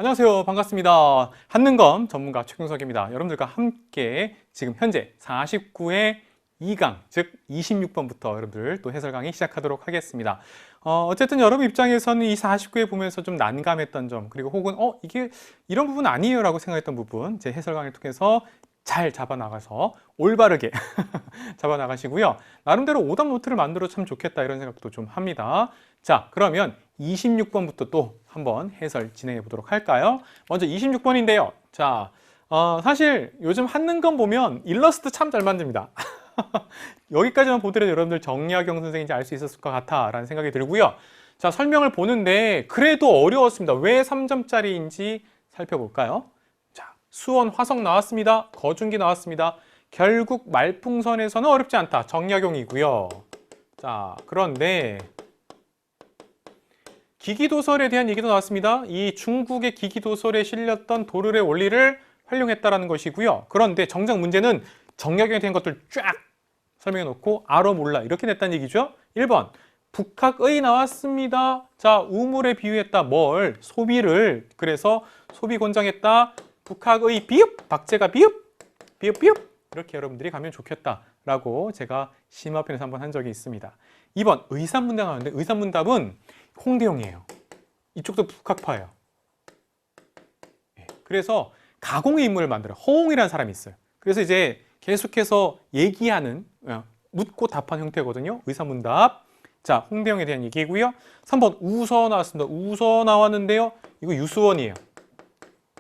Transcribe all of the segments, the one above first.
안녕하세요. 반갑습니다. 한능검 전문가 최경석입니다. 여러분들과 함께 지금 현재 49의 2강, 즉 26번부터 여러분들 또 해설 강의 시작하도록 하겠습니다. 어쨌든 여러분 입장에서는 이 49회 보면서 좀 난감했던 점, 그리고 혹은 이게 이런 부분 아니에요 라고 생각했던 부분, 제 해설 강의를 통해서 잘 잡아나가서 올바르게 잡아나가시고요. 나름대로 오답 노트를 만들어 참 좋겠다 이런 생각도 좀 합니다. 자, 그러면 26번부터 또 한번 해설 진행해 보도록 할까요? 먼저 26번인데요. 자, 사실 요즘 한능검 보면 일러스트 참 잘 만듭니다. 여기까지만 보더라도 여러분들 정약용 선생인지 알 수 있었을 것 같아 라는 생각이 들고요. 자, 설명을 보는데 그래도 어려웠습니다. 왜 3점짜리인지 살펴볼까요? 자, 수원 화성 나왔습니다. 거중기 나왔습니다. 결국 말풍선에서는 어렵지 않다. 정약용이고요. 자, 그런데 기기도설에 대한 얘기도 나왔습니다. 이 중국의 기기도설에 실렸던 도르의 원리를 활용했다라는 것이고요. 그런데 정작 문제는 정약용에 대한 것들 쫙 설명해 놓고 알어 몰라 이렇게 냈다는 얘기죠. 1번 북학의 나왔습니다. 자, 우물에 비유했다. 뭘? 소비를. 그래서 소비 권장했다. 북학의 비읍, 박제가 비읍, 비읍, 비읍. 이렇게 여러분들이 가면 좋겠다라고 제가 심화편에서 한번 한 적이 있습니다. 2번 의산문답 나왔는데 의산문답은 홍대용이에요. 이쪽도 북학파예요. 그래서 가공의 인물을 만들어요. 허옹이라는 사람이 있어요. 그래서 이제 계속해서 얘기하는 묻고 답한 형태거든요. 의사문답. 자, 홍대영에 대한 얘기고요. 3번 우서 나왔습니다. 우서 나왔는데요. 이거 유수원이에요.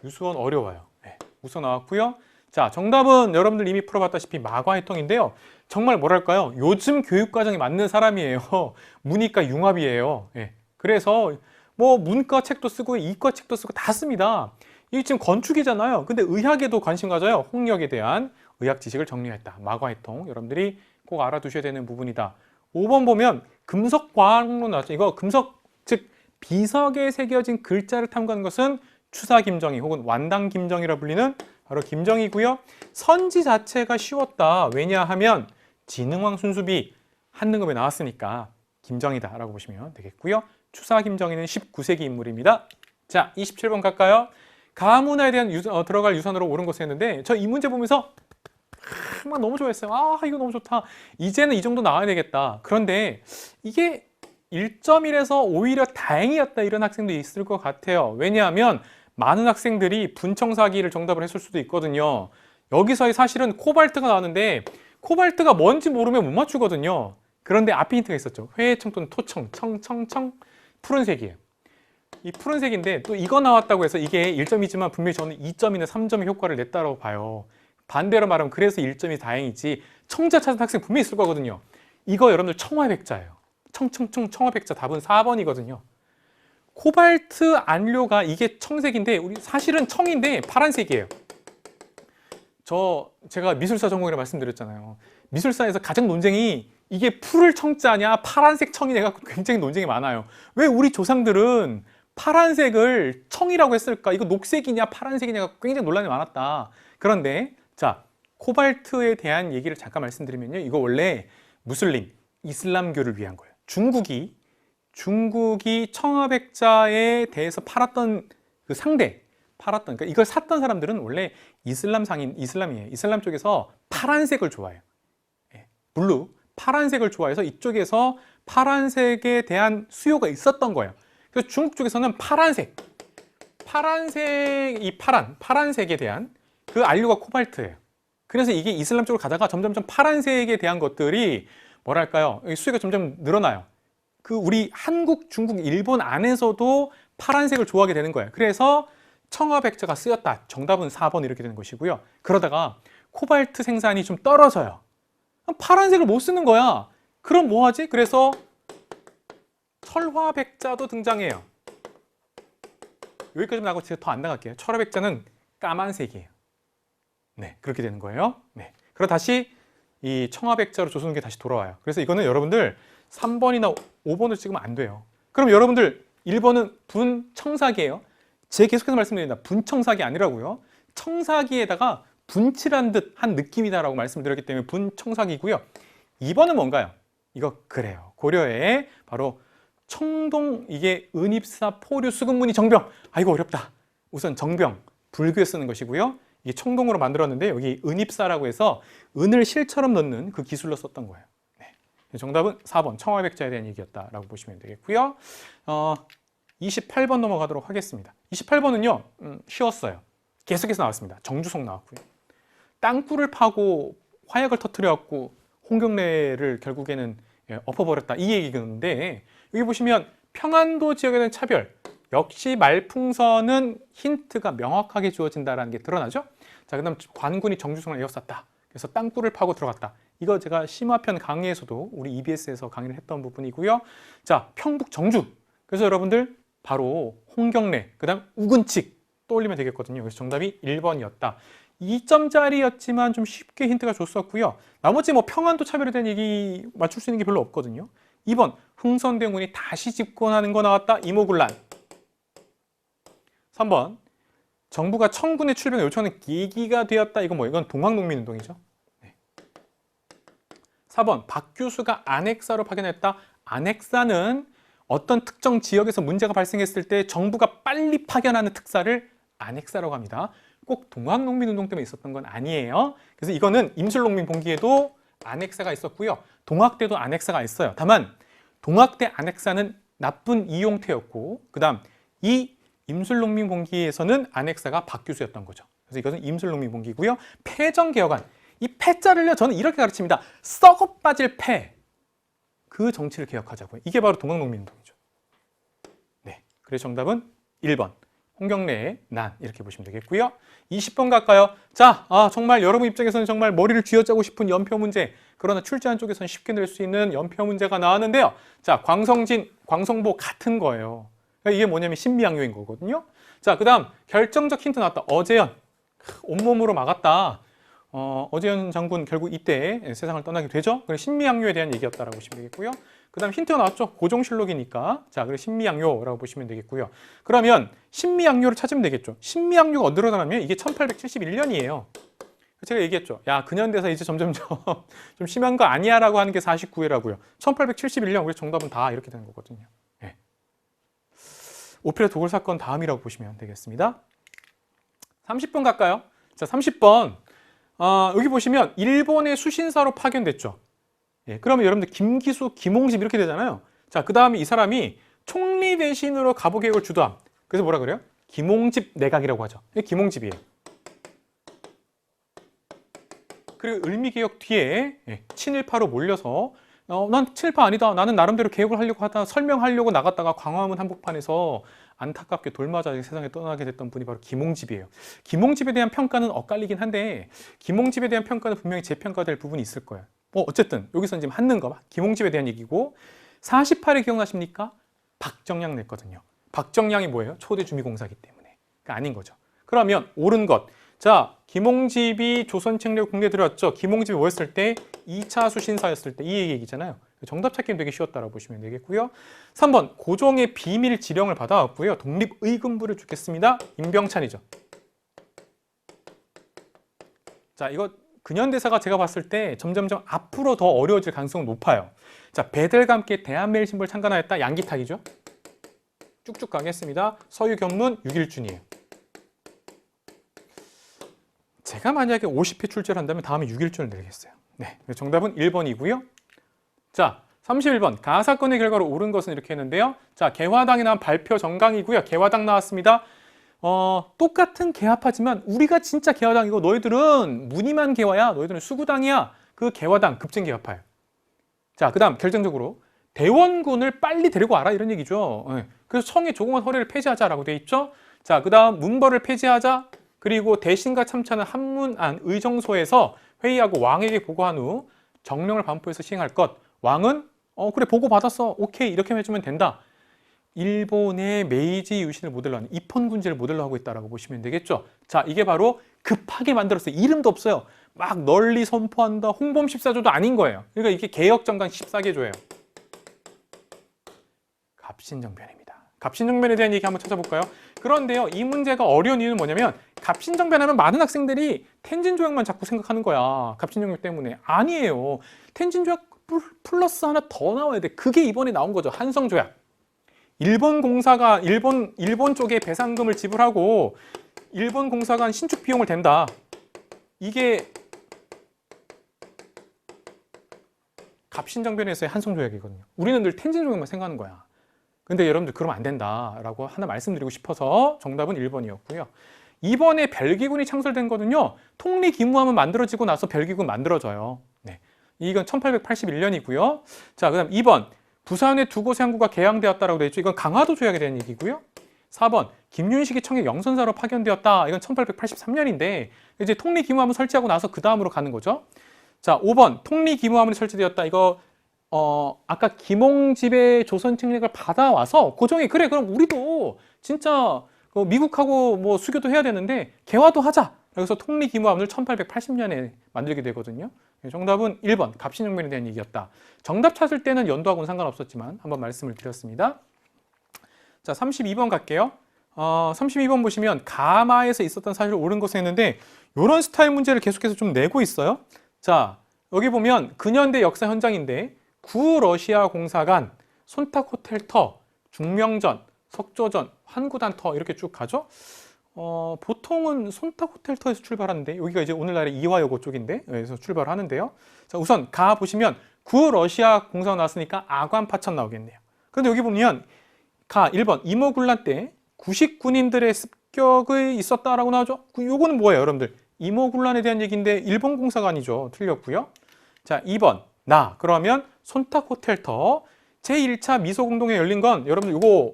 유수원 어려워요. 네, 우서 나왔고요. 자, 정답은 여러분들 이미 풀어봤다시피 마과해통인데요. 정말 뭐랄까요? 요즘 교육과정에 맞는 사람이에요. 문이과 융합이에요. 네, 그래서 뭐 문과 책도 쓰고 이과 책도 쓰고 다 씁니다. 이게 지금 건축이잖아요. 근데 의학에도 관심 가져요. 홍역에 대한 의학 지식을 정리했다. 마과해통. 여러분들이 꼭 알아두셔야 되는 부분이다. 5번 보면 금속과학론 나왔죠. 이거 금속, 즉 비석에 새겨진 글자를 탐구하는 것은 추사김정희 혹은 완당김정희라 불리는 바로 김정희고요. 선지 자체가 쉬웠다. 왜냐하면 진흥왕 순수비 한능검에 나왔으니까 김정희다라고 보시면 되겠고요. 추사김정희는 19세기 인물입니다. 자, 27번 갈까요? 가문화에 대한 들어갈 유산으로 옳은 것을 했는데 저 이 문제 보면서 막 너무 좋아했어요. 아, 이거 너무 좋다. 이제는 이 정도 나와야 되겠다. 그런데 이게 1.1에서 오히려 다행이었다 이런 학생도 있을 것 같아요. 왜냐하면 많은 학생들이 분청사기를 정답을 했을 수도 있거든요. 여기서의 사실은 코발트가 나왔는데 코발트가 뭔지 모르면 못 맞추거든요. 그런데 앞에 힌트가 있었죠. 회청 또는 토청, 청청청, 푸른색이에요. 이 푸른색인데 또 이거 나왔다고 해서 이게 1점이지만 분명히 저는 2점이나 3점의 효과를 냈다고 봐요. 반대로 말하면 그래서 1점이 다행이지 청자 찾은 학생 분명히 있을 거거든요. 이거 여러분들 청화백자예요. 청청청 청화백자 답은 4번이거든요. 코발트 안료가 이게 청색인데 우리 사실은 청인데 파란색이에요. 제가 미술사 전공이라 말씀드렸잖아요. 미술사에서 가장 논쟁이 이게 푸를 청자냐 파란색 청이냐 갖고 굉장히 논쟁이 많아요. 왜 우리 조상들은 파란색을 청이라고 했을까? 이거 녹색이냐 파란색이냐 갖고 굉장히 논란이 많았다. 그런데 자, 코발트에 대한 얘기를 잠깐 말씀드리면요. 이거 원래 무슬림, 이슬람교를 위한 거예요. 중국이 청화백자에 대해서 팔았던 그 상대, 그러니까 이걸 샀던 사람들은 원래 이슬람이에요. 이슬람 쪽에서 파란색을 좋아해요. 블루, 파란색을 좋아해서 이쪽에서 파란색에 대한 수요가 있었던 거예요. 그래서 중국 쪽에서는 파란색에 대한 그 안료가 코발트예요. 그래서 이게 이슬람 쪽으로 가다가 점점점 파란색에 대한 것들이 뭐랄까요? 수요가 점점 늘어나요. 그 우리 한국, 중국, 일본 안에서도 파란색을 좋아하게 되는 거예요. 그래서 청화백자가 쓰였다. 정답은 4번 이렇게 되는 것이고요. 그러다가 코발트 생산이 좀 떨어져요. 파란색을 못 쓰는 거야. 그럼 뭐 하지? 그래서 철화백자도 등장해요. 여기까지 나가고 제가 더 안 나갈게요. 철화백자는 까만색이에요. 네, 그렇게 되는 거예요. 네. 그리고 다시 이 청화백자로 조선게 다시 돌아와요. 그래서 이거는 여러분들 3번이나 5번을 찍으면 안 돼요. 그럼 여러분들 1번은 분청사기예요. 제가 계속해서 말씀드립니다. 분청사기 아니라고요. 청사기에다가 분칠한 듯 한 느낌이다라고 말씀드렸기 때문에 분청사기고요. 2번은 뭔가요? 이거 그래요. 고려에 바로 청동 이게 은입사 포류 수급문이 정병. 아, 이거 어렵다. 우선 정병, 불교에 쓰는 것이고요. 이게 청동으로 만들었는데 여기 은입사라고 해서 은을 실처럼 넣는 그 기술로 썼던 거예요. 네. 정답은 4번 청화백자에 대한 얘기였다라고 보시면 되겠고요. 28번 넘어가도록 하겠습니다. 28번은요. 쉬웠어요. 계속해서 나왔습니다. 정주성 나왔고요. 땅굴을 파고 화약을 터뜨려갖고 홍경래를 결국에는 엎어버렸다 이 얘기였는데 여기 보시면 평안도 지역에 대한 차별 역시 말풍선은 힌트가 명확하게 주어진다는 게 드러나죠. 자, 그다음 관군이 정주성을 에워쌌다. 그래서 땅굴을 파고 들어갔다. 이거 제가 심화편 강의에서도 우리 EBS에서 강의를 했던 부분이고요. 자, 평북 정주. 그래서 여러분들 바로 홍경래, 그다음 우근칙 떠올리면 되겠거든요. 그래서 정답이 1번이었다. 2점짜리였지만 좀 쉽게 힌트가 줬었고요. 나머지 뭐 평안도 차별에 대한 얘기 맞출 수 있는 게 별로 없거든요. 2번 흥선대원군이 다시 집권하는 거 나왔다. 이모군란. 3번 정부가 청군의 출병을 요청하는 계기가 되었다. 이건 동학농민운동이죠. 네. 4번 박 교수가 안핵사로 파견했다. 안핵사는 어떤 특정 지역에서 문제가 발생했을 때 정부가 빨리 파견하는 특사를 안핵사라고 합니다. 꼭 동학농민운동 때문에 있었던 건 아니에요. 그래서 이거는 임술농민 봉기에도 안핵사가 있었고요. 동학대도 안핵사가 있어요. 다만 동학대 안핵사는 나쁜 이용태였고 그 다음 이 임술농민 봉기에서는 안핵사가 박 교수였던 거죠. 그래서 이것은 임술농민 봉기고요. 패정개혁안. 이 패자를요 저는 이렇게 가르칩니다. 썩어 빠질 패. 그 정치를 개혁하자고요. 이게 바로 동학농민운동이죠. 네, 그래서 정답은 1번. 홍경래의 난 이렇게 보시면 되겠고요. 20번 갈까요? 자, 정말 여러분 입장에서는 정말 머리를 쥐어짜고 싶은 연표 문제, 그러나 출제한 쪽에서는 쉽게 낼 수 있는 연표 문제가 나왔는데요. 자, 광성진, 광성보 같은 거예요. 이게 뭐냐면 신미양요인 거거든요. 자, 그 다음 결정적 힌트 나왔다. 어재현, 온몸으로 막았다. 어재현 장군 결국 이때 세상을 떠나게 되죠. 그래서 신미양요에 대한 얘기였다라고 보시면 되겠고요. 그 다음 힌트가 나왔죠. 고종실록이니까. 자, 그래서 신미양요라고 보시면 되겠고요. 그러면 신미양요를 찾으면 되겠죠. 신미양요가 어디로 나가면 이게 1871년이에요. 제가 얘기했죠. 야, 근현대사 이제 점점점 좀 심한 거 아니야 라고 하는 게 49회라고요. 1871년, 우리 정답은 다 이렇게 되는 거거든요. 네. 오피라 도굴 사건 다음이라고 보시면 되겠습니다. 30번 갈까요? 자, 30번. 여기 보시면 일본의 수신사로 파견됐죠. 예, 그러면 여러분들 김기수, 김홍집 이렇게 되잖아요. 자, 그 다음에 이 사람이 총리 대신으로 가보 개혁을 주도함. 그래서 뭐라 그래요? 김홍집 내각이라고 하죠. 김홍집이에요. 그리고 을미개혁 뒤에 친일파로 몰려서 난 친일파 아니다. 나는 나름대로 개혁을 하려고 하다 설명하려고 나갔다가 광화문 한복판에서 안타깝게 돌맞아 세상에 떠나게 됐던 분이 바로 김홍집이에요. 김홍집에 대한 평가는 엇갈리긴 한데 김홍집에 대한 평가는 분명히 재평가될 부분이 있을 거예요. 어쨌든 여기서 지금 한는 거 김홍집에 대한 얘기고 48회 기억나십니까? 박정량 냈거든요. 박정량이 뭐예요? 초대 주미공사기 때문에. 그러니까 아닌 거죠. 그러면 옳은 것. 자, 김홍집이 조선책략 공개 들어왔죠. 김홍집이 뭐였을 때? 2차 수신사였을 때 이 얘기잖아요. 정답 찾기는 되게 쉬웠다라고 보시면 되겠고요. 3번 고종의 비밀 지령을 받아왔고요. 독립의금부를 주겠습니다. 임병찬이죠. 자, 이거 근현대사가 제가 봤을 때 점점점 앞으로 더 어려워질 가능성이 높아요. 자, 배들과 함께 대한매일신보를 창간하였다. 양기탁이죠. 쭉쭉 가겠습니다. 서유견문 6일준이에요. 제가 만약에 50회 출제를 한다면 다음에 6일준을 내겠어요. 네, 정답은 1번이고요. 자, 31번 가사건의 결과로 옳은 것은 이렇게 했는데요. 자, 개화당이 나온 발표 정강이고요. 개화당 나왔습니다. 똑같은 개화파지만 우리가 진짜 개화당이고 너희들은 무늬만 개화야. 너희들은 수구당이야. 그 개화당 급진 개화파예요. 자, 그 다음 결정적으로 대원군을 빨리 데리고 와라 이런 얘기죠. 그래서 청의 조공원 허례를 폐지하자라고 돼 있죠. 자, 그 다음 문벌을 폐지하자. 그리고 대신과 참차는 한문안 의정소에서 회의하고 왕에게 보고한 후 정령을 반포해서 시행할 것. 왕은 그래 보고 받았어. 오케이 이렇게 해주면 된다. 일본의 메이지 유신을 모델로 하는 입헌군제를 모델로 하고 있다고 보시면 되겠죠. 자, 이게 바로 급하게 만들었어요. 이름도 없어요. 막 널리 선포한다. 홍범 14조도 아닌 거예요. 그러니까 이게 개혁정강 14개조예요. 갑신정변입니다. 갑신정변에 대한 얘기 한번 찾아볼까요? 그런데요, 이 문제가 어려운 이유는 뭐냐면 갑신정변하면 많은 학생들이 텐진조약만 자꾸 생각하는 거야. 갑신정변 때문에. 아니에요. 텐진조약 플러스 하나 더 나와야 돼. 그게 이번에 나온 거죠. 한성조약. 일본 공사가 일본 쪽에 배상금을 지불하고 일본 공사가 신축 비용을 댄다. 이게 갑신정변에서의 한송조약이거든요. 우리는 늘 텐진조약만 생각하는 거야. 근데 여러분들 그러면 안 된다라고 하나 말씀드리고 싶어서 정답은 1번이었고요. 2번에 벨기군이 창설된 거는요. 통리기무함은 만들어지고 나서 벨기군 만들어져요. 네. 이건 1881년이고요. 자, 그다음 2번. 부산의 두 곳의 항구가 개항되었다라고 되어 있죠. 이건 강화도 조약에 대한 얘기고요. 4번. 김윤식이 청해 영선사로 파견되었다. 이건 1883년인데 이제 통리기무함을 설치하고 나서 그 다음으로 가는 거죠. 자, 5번. 통리기무함이 설치되었다. 이거 아까 김홍집의 조선 침략을 받아와서 고종이 그래 그럼 우리도 진짜 미국하고 뭐 수교도 해야 되는데 개화도 하자. 그래서 통리기무함을 1880년에 만들게 되거든요. 정답은 1번 갑신정변에 대한 얘기였다. 정답 찾을 때는 연도하고는 상관없었지만 한번 말씀을 드렸습니다. 자, 32번 갈게요. 32번 보시면 가마에서 있었던 사실을 옳은 것을 했는데 이런 스타일 문제를 계속해서 좀 내고 있어요. 자, 여기 보면 근현대 역사 현장인데 구러시아 공사관, 손탁호텔터, 중명전, 석조전, 환구단터 이렇게 쭉 가죠. 보통은 손탁호텔터에서 출발하는데 여기가 이제 오늘날의 이화여고 쪽인데 여기서 출발하는데요. 자, 우선 가 보시면 구러시아 공사가 나왔으니까 아관파천 나오겠네요. 그런데 여기 보면 가 1번 이모군란 때 구식 군인들의 습격이 있었다라고 나오죠. 요거는 뭐예요, 여러분들? 이모군란에 대한 얘기인데 일본 공사가 아니죠. 틀렸고요. 자, 2번 나 그러면 손탁호텔터 제1차 미소공동회 열린 건 여러분들 이거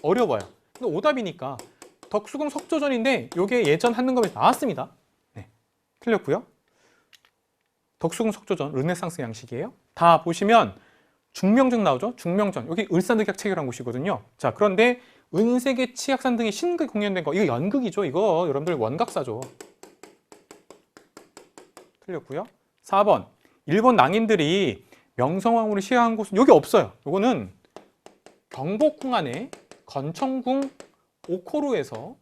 어려워요. 근데 오답이니까 덕수궁 석조전인데 이게 예전 한능검에서 나왔습니다. 네, 틀렸고요. 덕수궁 석조전 르네상스 양식이에요. 다 보시면 중명전 나오죠. 중명전 여기 을사늑약 체결한 곳이거든요. 자, 그런데 은색의 치악산 등의 신극 공연된 거 이거 연극이죠. 이거 여러분들 원각사죠. 틀렸고요. 4번 일본 낭인들이 명성황후를 시해한 곳은 여기 없어요. 이거는 경복궁 안에 건청궁 오코루에서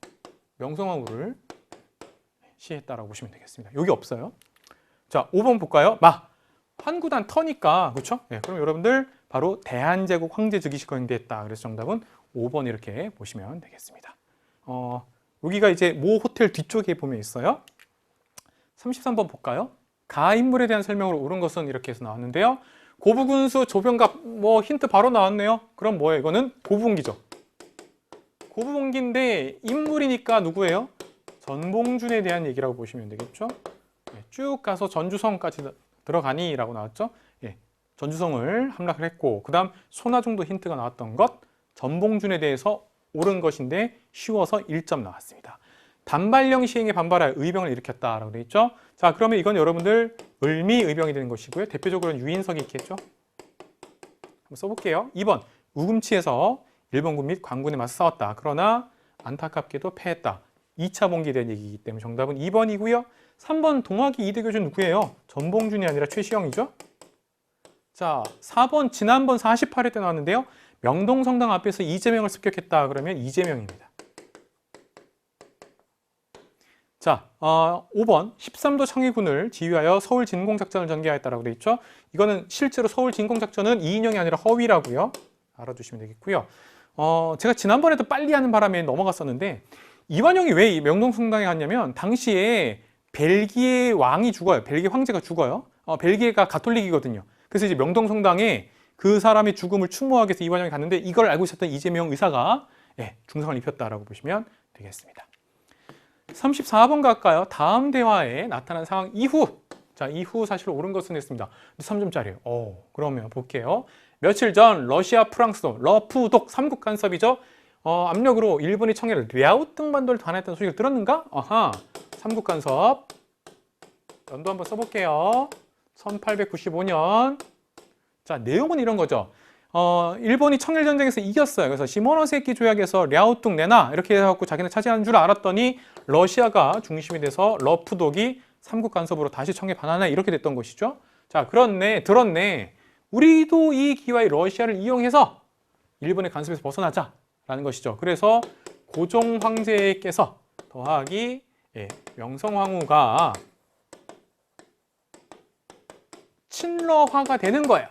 명성황후를 시했다라고 보시면 되겠습니다. 여기 없어요. 자, 5번 볼까요? 환구단 터니까 그렇죠? 네, 그럼 여러분들 바로 대한제국 황제 즉위식 거행됐다. 그래서 정답은 5번 이렇게 보시면 되겠습니다. 여기가 이제 모 호텔 뒤쪽에 보면 있어요. 33번 볼까요? 가 인물에 대한 설명으로 옳은 것은 이렇게 해서 나왔는데요. 고부군수 조병갑 뭐 힌트 바로 나왔네요. 그럼 뭐예요? 이거는 고부봉기죠. 고부봉기인데 인물이니까 누구예요? 전봉준에 대한 얘기라고 보시면 되겠죠. 네, 쭉 가서 전주성까지 들어가니 라고 나왔죠. 예, 전주성을 함락을 했고 그 다음 손아중도 힌트가 나왔던 것 전봉준에 대해서 옳은 것인데 쉬워서 1점 나왔습니다. 단발령 시행에 반발하여 의병을 일으켰다라고 되어 있죠. 자, 그러면 이건 여러분들 을미의병이 되는 것이고요. 대표적으로는 유인석이 있겠죠. 한번 써볼게요. 2번 우금치에서 일본군 및 광군에 맞서 싸웠다. 그러나 안타깝게도 패했다. 2차 봉기에 대한 얘기이기 때문에 정답은 2번이고요. 3번 동학이 이대교주 누구예요? 전봉준이 아니라 최시영이죠. 자, 4번 지난번 48회 때 나왔는데요. 명동성당 앞에서 이재명을 습격했다. 그러면 이재명입니다. 자, 5번 13도 청해군을 지휘하여 서울 진공작전을 전개하였다라고 되어 있죠. 이거는 실제로 서울 진공작전은 이인영이 아니라 허위라고요. 알아두시면 되겠고요. 제가 지난번에도 빨리 하는 바람에 넘어갔었는데 이완용이 왜 이 명동성당에 갔냐면 당시에 벨기에 왕이 죽어요. 벨기에 황제가 죽어요. 벨기에가 가톨릭이거든요. 그래서 이제 명동성당에 그 사람의 죽음을 추모하기 위해서 이완용이 갔는데 이걸 알고 있었던 이재명 의사가 중상을 입혔다라고 보시면 되겠습니다. 34번 갈까요? 다음 대화에 나타난 상황 이후. 자, 이후 사실 옳은 것은 했습니다. 3점짜리예요. 그러면 볼게요. 며칠 전 러시아, 프랑스, 러푸독 3국 간섭이죠. 압력으로 일본이 청해를 랴오뚱 반도를 단했다는 소식을 들었는가? 아하, 3국 간섭. 연도 한번 써볼게요. 1895년. 자, 내용은 이런 거죠. 일본이 청일전쟁에서 이겼어요. 그래서 시모노세키 조약에서 랴오뚱 내놔 이렇게 해갖고 자기네 차지하는 줄 알았더니 러시아가 중심이 돼서 러푸독이 삼국 간섭으로 다시 청해 반환해 이렇게 됐던 것이죠. 자, 들었네. 우리도 이 기회에 러시아를 이용해서 일본의 간섭에서 벗어나자라는 것이죠. 그래서 고종 황제께서 더하기 명성황후가 친러화가 되는 거예요.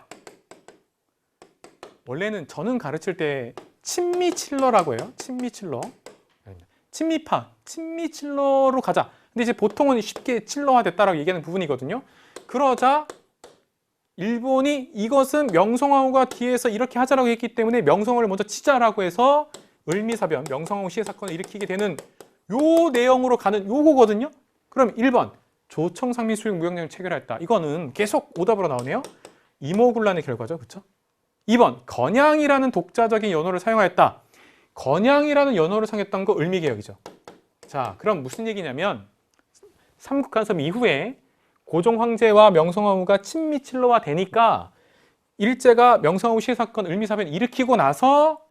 원래는 저는 가르칠 때 친미칠러라고 해요. 친미칠러. 친미파, 친미칠러로 가자. 근데 이제 보통은 쉽게 칠러화됐다라고 얘기하는 부분이거든요. 그러자 일본이 이것은 명성황후가 뒤에서 이렇게 하자라고 했기 때문에 명성황후를 먼저 치자라고 해서 을미사변, 명성황후 시해 사건을 일으키게 되는 요 내용으로 가는 요거거든요. 그럼 1번 조청상민 수용 무역량을 체결했다. 이거는 계속 오답으로 나오네요. 이모군란의 결과죠. 그렇죠? 2번 건양이라는 독자적인 연호를 사용하였다. 건양이라는 연호를 사용했던 거 을미개혁이죠. 자, 그럼 무슨 얘기냐면 삼국간섭 이후에 고종 황제와 명성황후가 친미칠러화 되니까 일제가 명성황후 시해 사건 을미사변을 일으키고 나서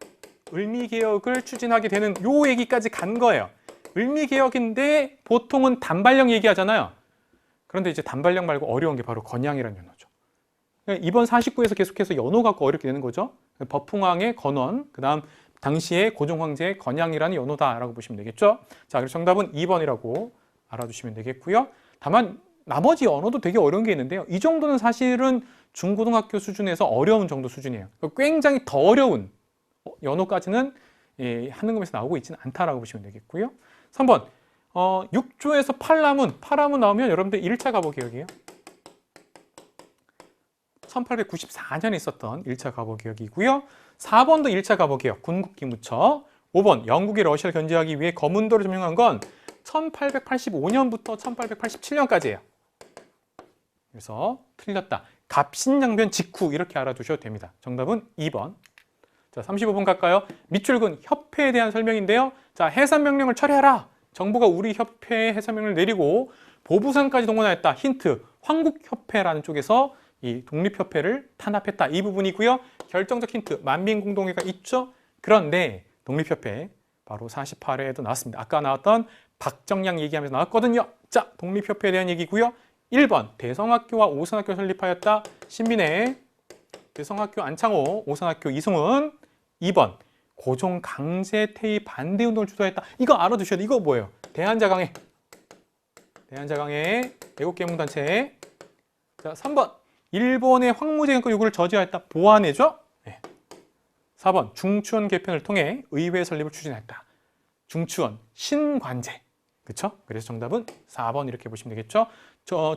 을미개혁을 추진하게 되는 요 얘기까지 간 거예요. 을미개혁인데 보통은 단발령 얘기하잖아요. 그런데 이제 단발령 말고 어려운 게 바로 건양이라는 연호죠. 이번 49에서 계속해서 연호 갖고 어렵게 되는 거죠. 법흥왕의 건원, 그 다음 당시에 고종 황제의 건양이라는 연호다라고 보시면 되겠죠. 자, 그래서 정답은 2번이라고 알아두시면 되겠고요. 다만 나머지 언어도 되게 어려운 게 있는데요. 이 정도는 사실은 중고등학교 수준에서 어려운 정도 수준이에요. 굉장히 더 어려운 연호까지는 한능검에서 나오고 있지는 않다라고 보시면 되겠고요. 3번 6조에서 팔라문 나오면 여러분들 1차 가보기역이에요. 1894년에 있었던 1차 가보기역이고요. 4번도 1차 가보기역, 군국기무처. 5번 영국이 러시아를 견제하기 위해 거문도를 점령한 건 1885년부터 1887년까지예요. 그래서 틀렸다. 갑신양변 직후 이렇게 알아두셔도 됩니다. 정답은 2번. 자, 35번 갈까요? 밑줄근 협회에 대한 설명인데요. 자, 해산명령을 철회하라. 정부가 우리 협회에 해산명령을 내리고 보부상까지 동원하였다. 힌트, 황국협회라는 쪽에서 이 독립협회를 탄압했다. 이 부분이고요. 결정적 힌트, 만민공동회가 있죠. 그런데 독립협회 바로 48회에도 나왔습니다. 아까 나왔던 박정량 얘기하면서 나왔거든요. 자, 독립협회에 대한 얘기고요. 1번 대성학교와 오선학교 설립하였다. 신민회, 대성학교 안창호, 오선학교 이승훈. 2번 고종 강제 퇴위 반대 운동을 주도했다. 이거 알아두셔야 돼. 이거 뭐예요? 대한자강회. 대한자강회 애국계몽단체. 자, 3번 일본의 황무제경권 요구를 저지하였다. 보완해줘. 네. 4번 중추원 개편을 통해 의회 설립을 추진했다. 중추원 신관제. 그렇죠? 그래서 정답은 4번 이렇게 보시면 되겠죠.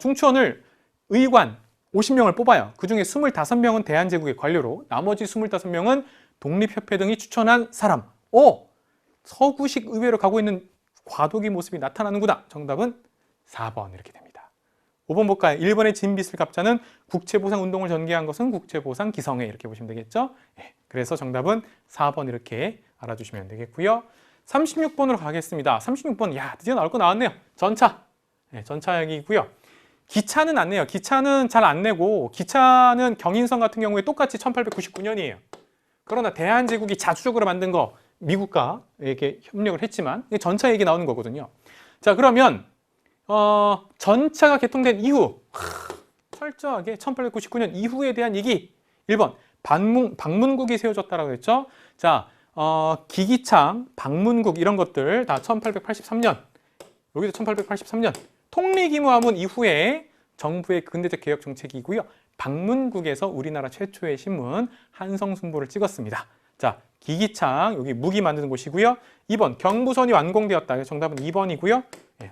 중추원을 의관 50명을 뽑아요. 그중에 25명은 대한제국의 관료로, 나머지 25명은 독립협회 등이 추천한 사람. 서구식 의회로 가고 있는 과도기 모습이 나타나는구나. 정답은 4번 이렇게 됩니다. 5번 볼까요? 일본의 진빚을 갚자는 국채보상운동을 전개한 것은 국채보상기성회 이렇게 보시면 되겠죠. 그래서 정답은 4번 이렇게 알아두시면 되겠고요. 36번으로 가겠습니다. 36번, 야, 드디어 나올 거 나왔네요. 전차. 전차 얘기고요. 기차는 안 내요. 기차는 잘 안 내고, 기차는 경인선 같은 경우에 똑같이 1899년이에요. 그러나 대한제국이 자주적으로 만든 거 미국과 이렇게 협력을 했지만 전차 얘기 나오는 거거든요. 자, 그러면 전차가 개통된 이후 철저하게 1899년 이후에 대한 얘기. 1번 방문국이 세워졌다라고 했죠. 자, 기기창, 방문국 이런 것들 다 1883년. 여기도 1883년. 통리기무하문 이후에 정부의 근대적 개혁 정책이고요. 방문국에서 우리나라 최초의 신문 한성순보를 찍었습니다. 자, 기기창 여기 무기 만드는 곳이고요. 2번 경부선이 완공되었다. 정답은 2번이고요.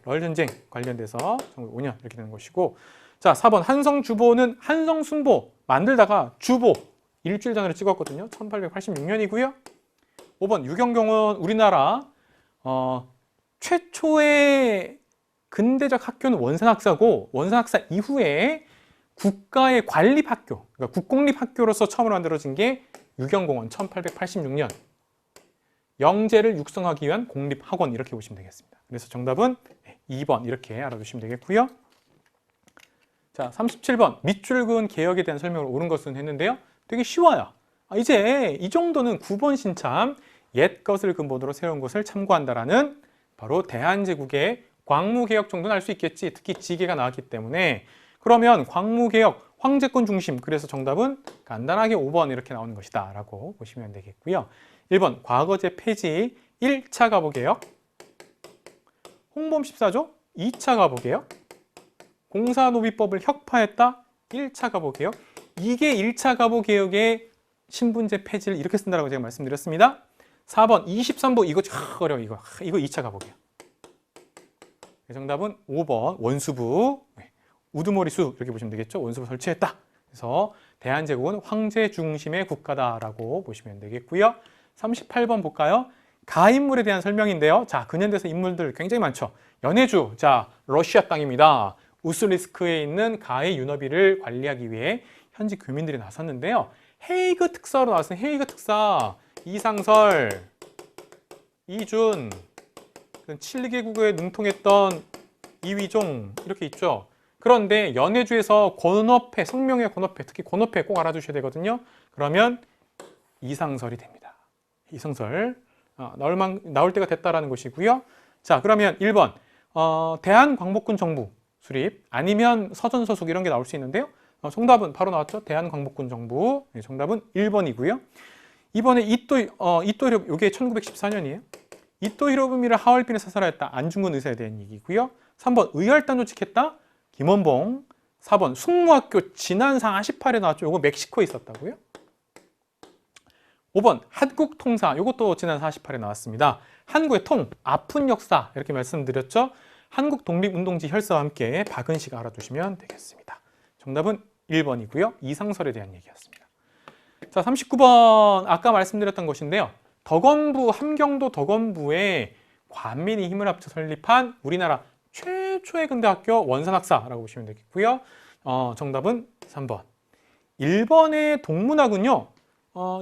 럴전쟁 관련돼서 1905년 이렇게 되는 것이고, 자, 4번 한성주보는 한성순보 만들다가 주보 일주일 전으로 찍었거든요. 1886년이고요. 5번 유경경은 우리나라 최초의 근대적 학교는 원산학사고, 원산학사 이후에 국가의 관립학교, 그러니까 국공립학교로서 처음으로 만들어진 게 유경공원 1886년. 영재를 육성하기 위한 공립학원 이렇게 보시면 되겠습니다. 그래서 정답은 2번 이렇게 알아두시면 되겠고요. 자, 37번 밑줄 그은 개혁에 대한 설명을 옳은 것은 했는데요. 되게 쉬워요. 이제 이 정도는 9번 신참 옛 것을 근본으로 세운 것을 참고한다라는 바로 대한제국의 광무개혁 정도는 알 수 있겠지. 특히 지계가 나왔기 때문에. 그러면 광무개혁, 황제권 중심. 그래서 정답은 간단하게 5번 이렇게 나오는 것이다 라고 보시면 되겠고요. 1번 과거제 폐지 1차 가보개혁, 홍범 14조 2차 가보개혁, 공사노비법을 혁파했다 1차 가보개혁. 이게 1차 가보개혁의 신분제 폐지를 이렇게 쓴다고 제가 말씀드렸습니다. 4번 23부 이거 어려워. 이거 2차 가보게요. 정답은 5번 원수부. 우두머리수 이렇게 보시면 되겠죠. 원수부 설치했다. 그래서 대한제국은 황제 중심의 국가다라고 보시면 되겠고요. 38번 볼까요? 가인물에 대한 설명인데요. 자, 근현대사 인물들 굉장히 많죠. 연해주, 자, 러시아 땅입니다. 우슬리스크에 있는 가의 윤허비를 관리하기 위해 현지 교민들이 나섰는데요. 헤이그 특사로 나왔어요. 헤이그 특사, 이상설, 이준, 칠개국에 능통했던 이휘종 이렇게 있죠. 그런데 연해주에서 권업회, 성명의 권업회, 특히 권업회 꼭 알아두셔야 되거든요. 그러면 이상설이 됩니다. 이상설 나올 때가 됐다라는 것이고요. 자, 그러면 1번 대한광복군 정부 수립 아니면 서전서숙 이런 게 나올 수 있는데요. 정답은 바로 나왔죠. 대한광복군 정부. 네, 정답은 1번이고요. 이번에 이토 이게 1914년이에요. 이토 히로부미를 하얼빈에 사살하였다. 안중근 의사에 대한 얘기고요. 3번 의열단 조직했다. 김원봉. 4번 숙무학교 지난 48에 나왔죠. 이거 멕시코에 있었다고요. 5번 한국통사. 이것도 지난 48에 나왔습니다. 한국의 통, 아픈 역사 이렇게 말씀드렸죠. 한국독립운동지 혈사와 함께 박은식 알아두시면 되겠습니다. 정답은 1번이고요. 이상설에 대한 얘기였습니다. 자, 39번 아까 말씀드렸던 것인데요. 덕원부, 함경도 덕원부에 관민이 힘을 합쳐 설립한 우리나라 최초의 근대학교 원산학사라고 보시면 되겠고요. 정답은 3번. 1번의 동문학은요.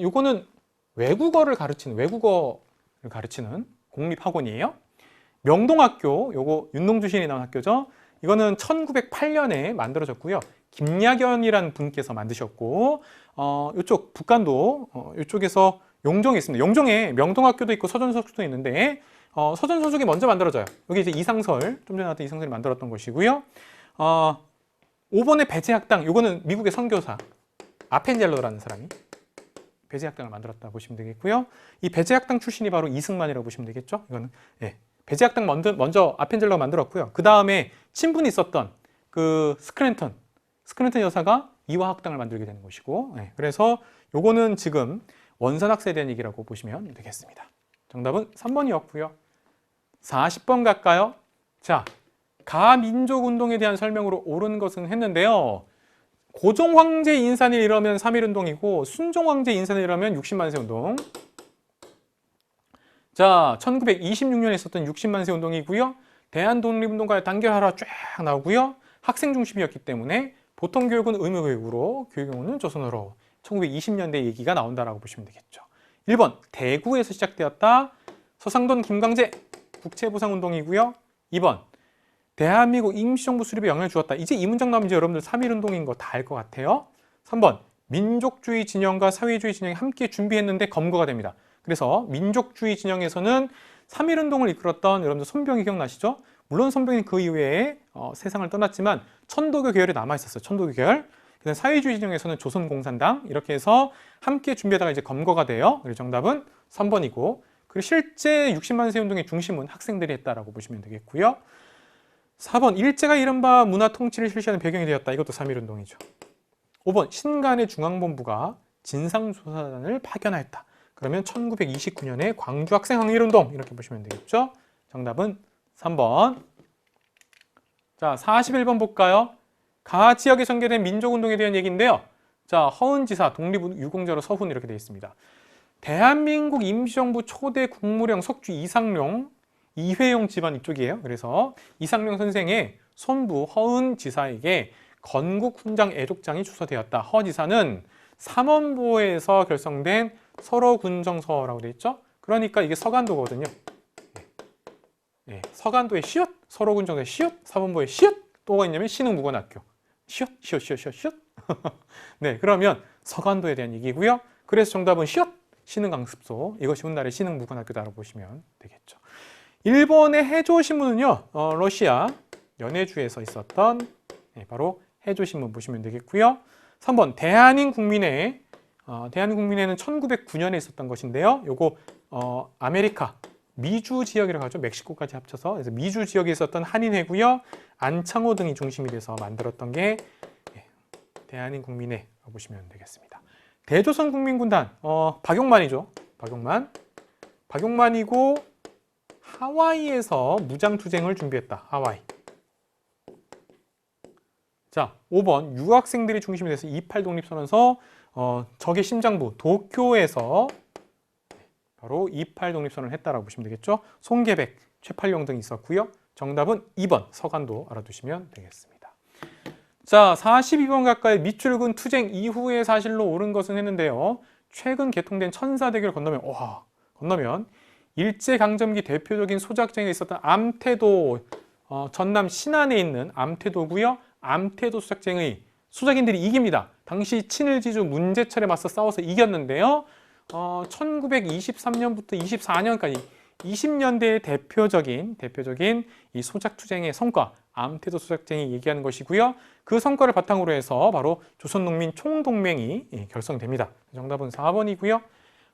요거는 외국어를 가르치는 공립학원이에요. 명동학교, 요거 윤동주 시인이 나온 학교죠. 이거는 1908년에 만들어졌고요. 김야견이라는 분께서 만드셨고, 이쪽 북간도 이쪽에서 용정에 있습니다. 용정에 명동학교도 있고 서전서숙도 있는데 서전서숙이 먼저 만들어져요. 여기 이제 이상설, 좀 전에 나왔던 이상설이 만들었던 것이고요. 5번의 배제학당, 이거는 미국의 선교사 아펜젤러라는 사람이 배제학당을 만들었다 보시면 되겠고요. 이 배제학당 출신이 바로 이승만이라고 보시면 되겠죠. 이거는 배제학당 먼저 아펜젤러가 만들었고요. 그 다음에 친분이 있었던 그 스크랜턴 여사가 이화학당을 만들게 되는 것이고, 그래서 요거는 지금 원산학사에 대한 얘기라고 보시면 되겠습니다. 정답은 3번이었고요. 40번 갈까요? 자, 가민족운동에 대한 설명으로 옳은 것은 했는데요. 고종황제 인산일 이러면 3.1운동이고 순종황제 인산일 이러면 60만세 운동. 자, 1926년에 있었던 60만세 운동이고요. 대한독립운동과의 단결하라 쫙 나오고요. 학생 중심이었기 때문에 보통 교육은 의무 교육으로, 교육은 조선어로 1920년대 얘기가 나온다라고 보시면 되겠죠. 1번 대구에서 시작되었다. 서상돈 김광재 국채보상운동이고요. 2번 대한민국 임시정부 수립에 영향을 주었다. 이제 이 문장 나오면 이제 여러분들 3.1운동인 거 다 알 것 같아요. 3번 민족주의 진영과 사회주의 진영이 함께 준비했는데 검거가 됩니다. 그래서 민족주의 진영에서는 3.1운동을 이끌었던 여러분들 손병희 기억나시죠? 물론 손병희는 그 이후에 세상을 떠났지만 천도교 계열에 남아있었어요. 천도교 계열. 사회주의 진영에서는 조선공산당 이렇게 해서 함께 준비하다가 이제 검거가 돼요. 그래서 정답은 3번이고, 그리고 실제 60만세 운동의 중심은 학생들이 했다라고 보시면 되겠고요. 4번 일제가 이른바 문화 통치를 실시하는 배경이 되었다. 이것도 3.1운동이죠. 5번 신간의 중앙본부가 진상조사단을 파견하였다. 그러면 1929년에 광주 학생 항일운동 이렇게 보시면 되겠죠. 정답은 3번. 자, 41번 볼까요? 가 지역에 전개된 민족운동에 대한 얘기인데요. 자, 허은지사 독립유공자로 서훈 이렇게 되어 있습니다. 대한민국 임시정부 초대 국무령 석주 이상룡, 이회용 집안 이쪽이에요. 그래서 이상룡 선생의 손부 허은지사에게 건국훈장 애족장이 주소되었다. 허지사는 삼원보에서 결성된 서로군정서라고 되어 있죠. 그러니까 이게 서간도거든요. 서간도의 시옷, 서로군정서의 시옷, 삼원보의 시옷, 또가 있냐면 신흥무관학교. 시옷. 네, 그러면 서간도에 대한 얘기고요. 그래서 정답은 시옷, 신흥강습소. 이것이 훗날의 신흥무관학교다라고 보시면 되겠죠. 일본의 해조신문은요, 러시아 연해주에서 있었던 바로 해조신문 보시면 되겠고요. 3번 대한민국민회는 1909년에 있었던 것인데요. 요거 아메리카 미주 지역이라고 하죠. 멕시코까지 합쳐서. 그래서 미주 지역에 있었던 한인회고요. 안창호 등이 중심이 돼서 만들었던 게 대한민국민회라고 보시면 되겠습니다. 대조선 국민군단 박용만이죠. 박용만. 박용만이고 하와이에서 무장투쟁을 준비했다. 하와이. 자, 5번 유학생들이 중심이 돼서 28 독립선언서 적의 심장부 도쿄에서 바로 28 독립선언을 했다라고 보시면 되겠죠. 송계백, 최팔룡 등이 있었고요. 정답은 2번 서간도 알아두시면 되겠습니다. 자, 42번 가까이 밑줄근 투쟁 이후의 사실로 옳은 것은 했는데요. 최근 개통된 천사대교를 건너면 일제강점기 대표적인 소작쟁이 있었던 암태도, 전남 신안에 있는 암태도고요. 암태도 소작쟁의 소작인들이 이깁니다. 당시 친일지주 문제철에 맞서 싸워서 이겼는데요. 1923년부터 24년까지 20년대의 대표적인 이 소작투쟁의 성과, 암태도 소작쟁이 얘기하는 것이고요. 그 성과를 바탕으로 해서 바로 조선농민 총동맹이 결성됩니다. 정답은 4번이고요.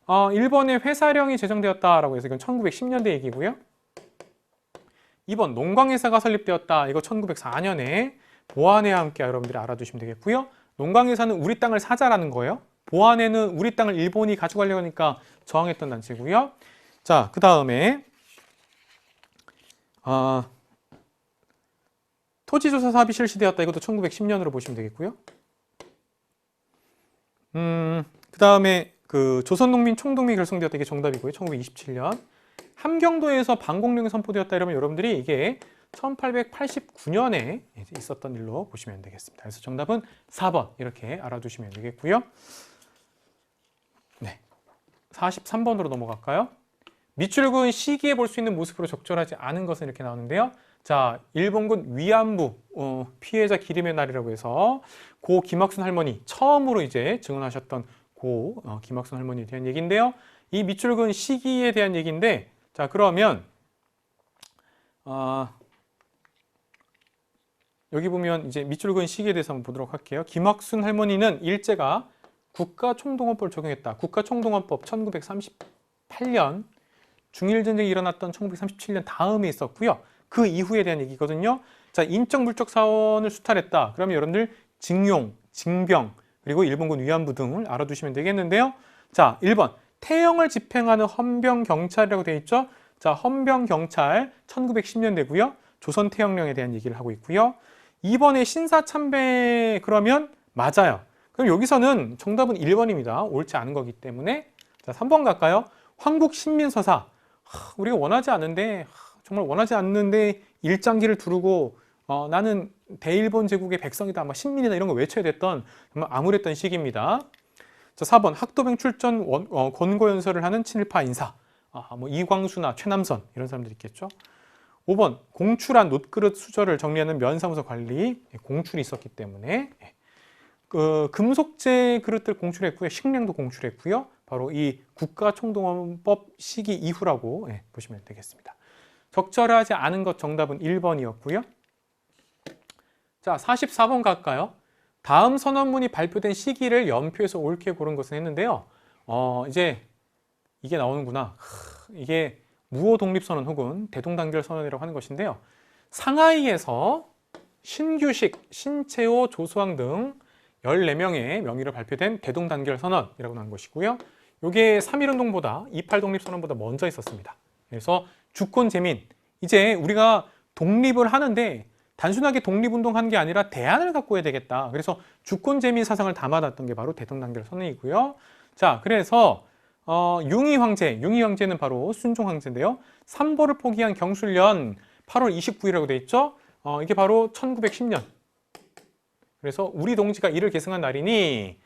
1번에 회사령이 제정되었다라고 해서 이건 1910년대 얘기고요. 2번 농광회사가 설립되었다. 이거 1904년에 보안회와 함께 여러분들이 알아두시면 되겠고요. 농광회사는 우리 땅을 사자라는 거예요. 보안회는 우리 땅을 일본이 가져가려고 하니까 저항했던 단체고요. 자, 그 다음에 토지조사 사업이 실시되었다. 이것도 1910년으로 보시면 되겠고요. 그 다음에 조선농민 총동맹이 결성되었다. 이게 정답이고요. 1927년. 함경도에서 방공령이 선포되었다. 이러면 여러분들이 이게 1889년에 있었던 일로 보시면 되겠습니다. 그래서 정답은 4번 이렇게 알아두시면 되겠고요. 네, 43번으로 넘어갈까요? 밑줄근 시기에 볼 수 있는 모습으로 적절하지 않은 것은 이렇게 나오는데요. 자, 일본군 위안부 피해자 기림의 날이라고 해서 고 김학순 할머니 처음으로 이제 증언하셨던 고 김학순 할머니에 대한 얘기인데요. 이 밑줄근 시기에 대한 얘기인데, 자, 그러면 여기 보면 이제 밑줄근 시기에 대해서 한번 보도록 할게요. 김학순 할머니는 일제가 국가총동원법을 적용했다. 국가총동원법 1938년, 중일전쟁이 일어났던 1937년 다음에 있었고요. 그 이후에 대한 얘기거든요. 자, 인적 물적 사원을 수탈했다. 그러면 여러분들 징용, 징병, 그리고 일본군 위안부 등을 알아두시면 되겠는데요. 자, 1번 태형을 집행하는 헌병경찰이라고 되어 있죠. 자, 헌병경찰 1910년대고요. 조선태형령에 대한 얘기를 하고 있고요. 2번에 신사참배 그러면 맞아요. 그럼 여기서는 정답은 1번입니다. 옳지 않은 거기 때문에. 자, 3번 갈까요? 황국신민서사. 우리가 원하지 않는데, 정말 원하지 않는데 일장기를 두르고 나는 대일본 제국의 백성이다, 막 신민이다 이런 거 외쳐야 됐던 정말 암울했던 시기입니다. 자, 4번 학도병 출전 권고연설을 하는 친일파 인사. 뭐 이광수나 최남선 이런 사람들 있겠죠. 5번 공출한 놋그릇 수저를 정리하는 면사무소 관리, 공출이 있었기 때문에 금속재 그릇들 공출했고요. 식량도 공출했고요. 바로 이 국가총동원법 시기 이후라고 보시면 되겠습니다. 적절하지 않은 것 정답은 1번이었고요. 자, 44번 갈까요? 다음 선언문이 발표된 시기를 연표해서 옳게 고른 것은 했는데요. 이제 이게 나오는구나. 이게 무호 독립선언 혹은 대동단결 선언이라고 하는 것인데요. 상하이에서 신규식, 신채호, 조수왕 등 14명의 명의로 발표된 대동단결 선언이라고 하는 것이고요. 이게 3.1운동보다 28 독립선언보다 먼저 있었습니다. 그래서 주권 재민, 이제 우리가 독립을 하는데 단순하게 독립운동한 게 아니라 대안을 갖고 해야 되겠다. 그래서 주권 재민 사상을 담아놨던 게 바로 대동단결 선언이고요. 자, 그래서 융희 황제는 바로 순종 황제인데요. 삼보를 포기한 경술년 8월 29일이라고 돼 있죠. 이게 바로 1910년. 그래서 우리 동지가 이를 계승한 날이니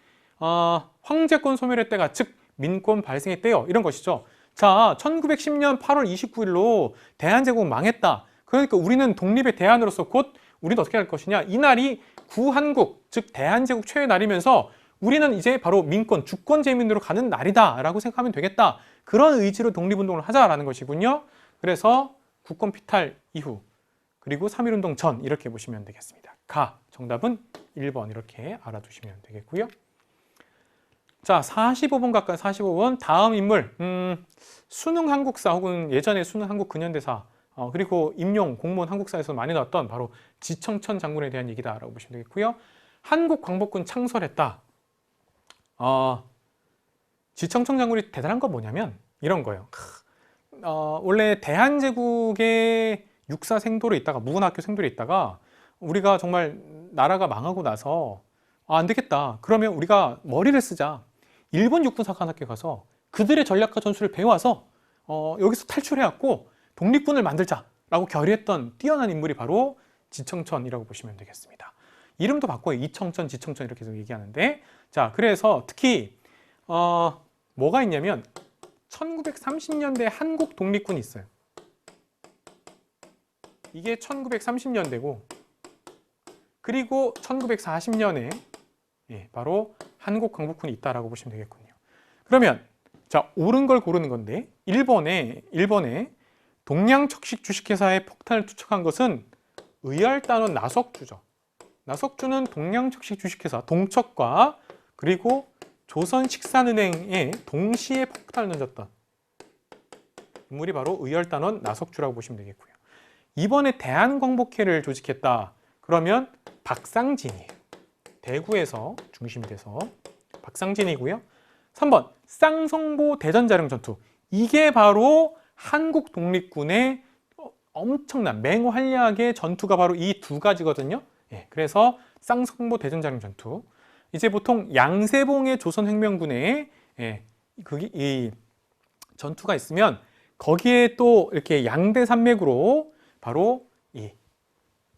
황제권 소멸의 때가 즉 민권 발생의 때요. 이런 것이죠. 자, 1910년 8월 29일로 대한제국 망했다. 그러니까 우리는 독립의 대안으로서 곧 우리는 어떻게 할 것이냐. 이 날이 구한국, 즉 대한제국 최후의 날이면서 우리는 이제 바로 민권, 주권 재민으로 가는 날이다 라고 생각하면 되겠다. 그런 의지로 독립운동을 하자라는 것이군요. 그래서 국권 피탈 이후 그리고 3.1운동 전 이렇게 보시면 되겠습니다. 정답은 1번 이렇게 알아두시면 되겠고요. 자, 45번 갈까요? 45번 다음 인물 수능 한국사 혹은 예전에 수능 한국 근현대사 그리고 임용 공무원 한국사에서 많이 나왔던 바로 지청천 장군에 대한 얘기다라고 보시면 되겠고요. 한국 광복군 창설했다. 지청천 장군이 대단한 건 뭐냐면 이런 거예요. 원래 대한제국의 육사 생도로 있다가 무관학교 생도로 있다가 우리가 정말 나라가 망하고 나서 안 되겠다. 그러면 우리가 머리를 쓰자. 일본 육군사관학교 가서 그들의 전략과 전술을 배워와서 여기서 탈출해왔고 독립군을 만들자라고 결의했던 뛰어난 인물이 바로 지청천이라고 보시면 되겠습니다. 이름도 바꿔요. 이청천, 지청천 이렇게 해서 얘기하는데, 자, 그래서 특히 뭐가 있냐면 1930년대 한국 독립군이 있어요. 이게 1930년대고, 그리고 1940년에 바로 한국 광복군이 있다라고 보시면 되겠군요. 그러면 자, 옳은 걸 고르는 건데, 일본의 동양척식 주식회사의 폭탄을 투척한 것은 의열단원 나석주죠. 나석주는 동양척식 주식회사 동척과 그리고 조선식산은행에 동시에 폭탄을 던졌던 인물이 바로 의열단원 나석주라고 보시면 되겠고요. 이번에 대한광복회를 조직했다. 그러면 박상진이에요. 대구에서 중심이 돼서 박상진이고요. 3번 쌍성보 대전자령전투. 이게 바로 한국 독립군의 엄청난 맹활약의 전투가 바로 이 두 가지거든요. 그래서 쌍성보 대전자령전투. 이제 보통 양세봉의 조선혁명군에 이 전투가 있으면 거기에 또 이렇게 양대산맥으로 바로 이